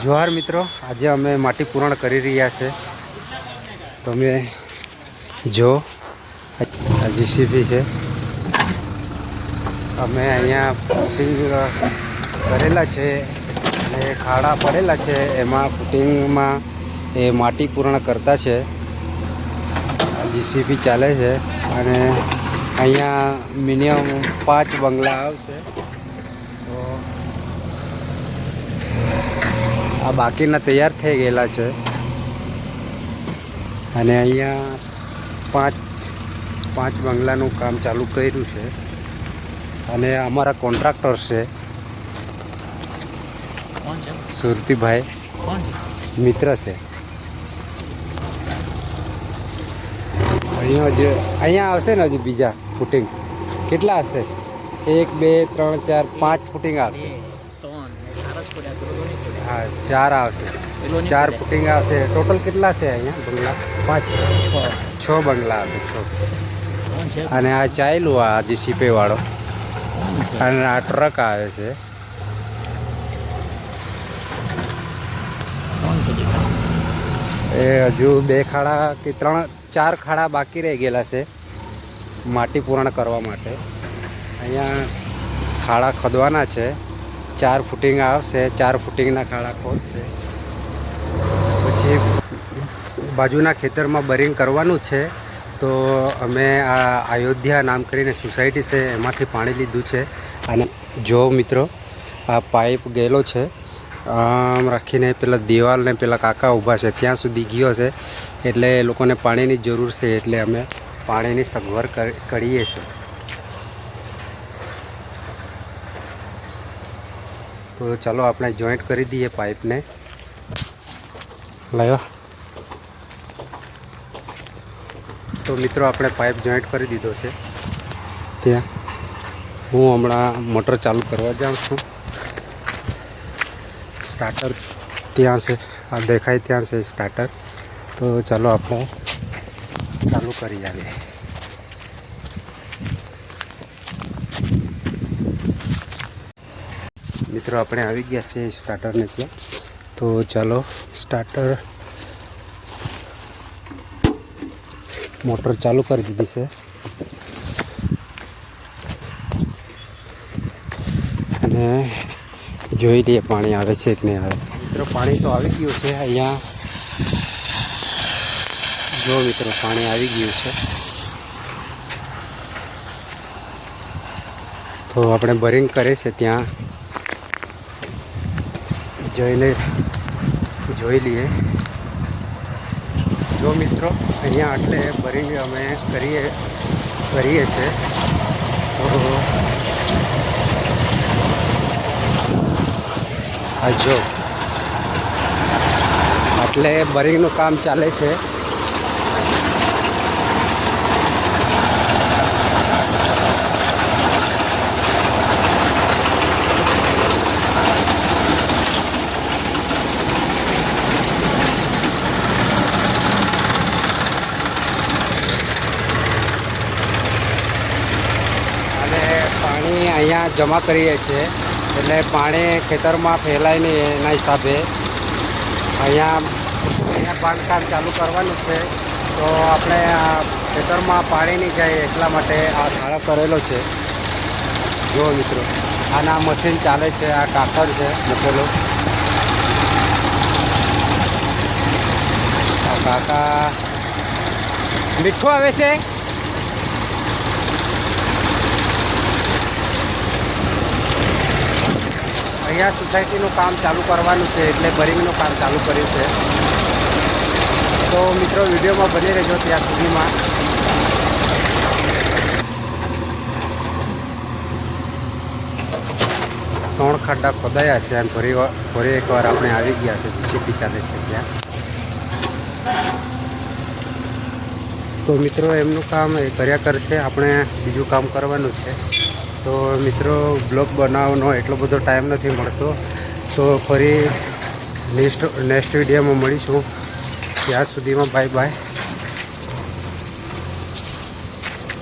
જોહાર મિત્રો, આજે અમે માટી પૂરણ કરી રહ્યા છે. તમે જો જીસીબી છે. અમે અહીંયા ફૂટિંગ કરેલા છે અને ખાડા પડેલા છે, એમાં ફૂટિંગમાં એ માટી પૂરણ કરતા છે. જીસીબી ચાલે છે અને અહીંયા મિનિમમ 5 બંગલા આવશે. તો આ બાકીના તૈયાર થઈ ગયેલા છે અને અહીંયા પાંચ બંગલાનું કામ ચાલુ કર્યું છે. અને અમારા કોન્ટ્રાક્ટર છે સુરતીભાઈ, મિત્ર છે. અહીંયા આવશે ને હજી બીજા ફૂટિંગ કેટલા હશે? 1 2 3 4 5 ફૂટિંગ આવશે. હા, 4 આવશે, 4 ફૂટિંગ આવશે. ટોટલ કેટલા છે અહીંયા બંગલા? 6 બંગલા આવશે. 6. અને આ ચાલ્યું આ જીસીપી વાળો અને આ ટ્રક આવે છે. એ હજુ 2 ખાડા કે 4 ખાડા બાકી રહી ગયેલા છે માટી પૂરણ કરવા માટે. અહીંયા ખાડા ખોદવાના છે. 4 ફૂટિંગ આવશે, 4 ફૂટિંગના ખાડા ખોદશે. પછી બાજુના ખેતરમાં બરિંગ કરવાનું છે. તો અમે આ અયોધ્યા નામ કરીને સોસાયટી છે, એમાંથી પાણી લીધું છે. અને જો મિત્રો, આ પાઇપ ગયેલો છે આમ રાખીને પેલા દિવાલને પેલા કાકા ઊભા છે ત્યાં સુધી ગયો છે. એટલે એ લોકોને પાણીની જરૂર છે, એટલે અમે પાણીની સગવડ કરીએ છીએ. તો ચાલો આપણે જોઈન્ટ કરી દઈએ પાઇપને. લાવ્યો તો મિત્રો, આપણે પાઇપ જોઈન્ટ કરી દીધો છે. ત્યાં હું હમણાં મોટર ચાલુ કરવા જાઉં છું. સ્ટાર્ટર ત્યાં છે, આ દેખાય ત્યાં છે સ્ટાર્ટર. તો ચાલો આપણે ચાલુ કરી આવીએ. મિત્રો, આપણે આવી ગયા છે સ્ટાર્ટરને ત્યાં. તો ચાલો સ્ટાર્ટર મોટર ચાલુ કરી દીધી છે અને જોઈ લઈએ પાણી આવે છે કે નહીં આવે. મિત્રો, પાણી તો આવી ગયું છે અહીંયા. જો મિત્રો, પાણી આવી ગયું છે. તો આપણે બરિંગ કરે છે ત્યાં જોઈ લઈએ. જો મિત્રો, અહીંયા એટલે બરિંગ અમે કરીએ છીએ. તો આ જો એટલે બરિંગનું કામ ચાલે છે. અહીંયા જમા કરીએ છીએ એટલે પાણી ખેતરમાં ફેલાય નહીં, એના હિસાબે અહીંયા બાંધકામ ચાલુ કરવાનું છે. તો આપણે આ ખેતરમાં પાણી નહીં જાય એટલા માટે આ ખાડો કરેલો છે. જો મિત્રો, આના મશીન ચાલે છે. આ કાકર છે મૂકેલો. આ કાકા મીઠું આવે છે. અહીંયા સોસાયટીનું કામ ચાલુ કરવાનું છે, એટલે બરિંગનું કામ ચાલુ કર્યું છે. તો મિત્રો, વિડીયોમાં બની રહેજો ત્યાં સુધીમાં. ત્રણ ખાડા ખોદાયા છે અને ફરી એકવાર આપણે આવી ગયા છે. જીસીપી ચાલે છે ત્યાં. તો મિત્રો, એમનું કામ એ કર્યા કરશે, આપણે બીજું કામ કરવાનું છે. તો મિત્રો, બ્લોગ બનાવવાનો એટલો બધો ટાઈમ નથી મળતો. તો ફરી નેક્સ્ટ વિડીયોમાં મળીશું. ત્યાં સુધીમાં બાય બાય.